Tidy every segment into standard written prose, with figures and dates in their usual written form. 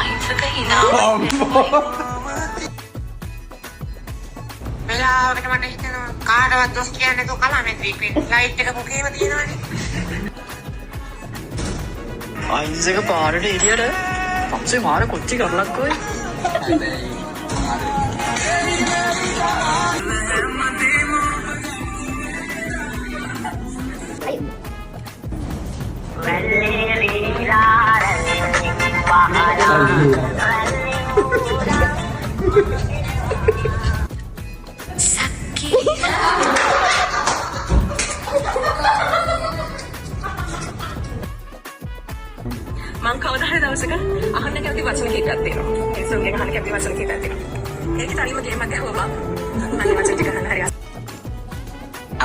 අහිංසක හිනාව වෙලාවකට මට හිතෙනවා කාටවත් දොස් කියන්නේ නැතුව කලාමැද්දෙක් වෙන්න. ලයිට් එක මොකේම තියෙනවනේ. අහිංසක පාරට එළියට පස්සේ මාර කොච්චි කරලක් කොයි මං කවදා හරි දවසක අහන්න කැමති වචන කීපයක් තියෙනවා. ඒ සෝගේ අහන්න කැමති වචන කීපයක් තියෙනවා. ඒක තනියම ගේමක් ගහුවා බං. අනිත් වචන ටික අහන්න හරි.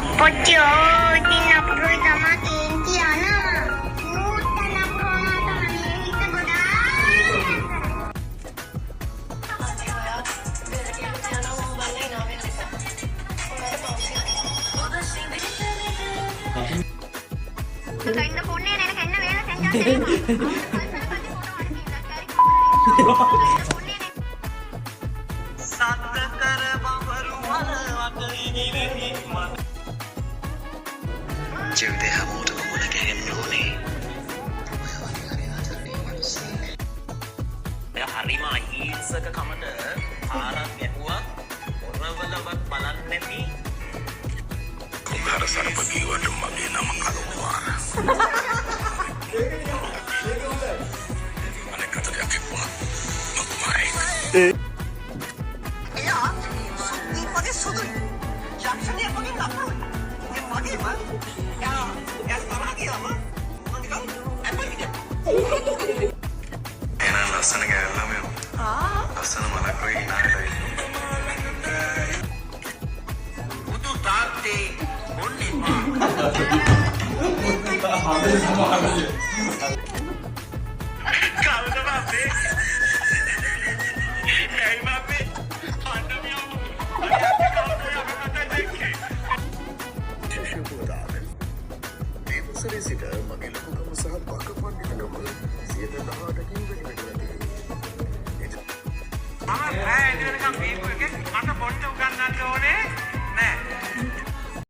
අපොච්චෝ ඉතින් අපුරුයි තමා කේන්ති යනවා. නූතන අපුරුනා තමයි හිත ගොඩාක්. කයින්න පොන්නේ නේ කන්න වේල සෙන්ජා ජීවිතේ හැමෝටම මුණ ගැහෙන්න ඕනේ. හරිම අහිංසක කමට ආරක් ගැහුවා මොනවලවත් බලන්නේ නැති කුමාර සරපතිවට මගේ නම කලුමාර. අනේ කතරයක් කිව්වා මයි. එයා සුද්ධි වගේ සුදුයි. යක්ෂණිය වගේ ලපුයි. ඒ වගේම යා තරහ කියලාම මම නිකන් ඇපල් එන ලස්සන ගෑල්ලාම ලස්සන මලක් වගේ නාරයි. බුදු තාත්තේ මොන්නේ මා දෙවසරේ සිට මගේ ලොකුකම සහ බකපන්නිකම 18%කින් වැඩි වෙලා තියෙනවා. මම ඇයි ඉඳලා නිකන් මේක මට පොඩ්ඩ උගන්නන්න ඕනේ නෑ.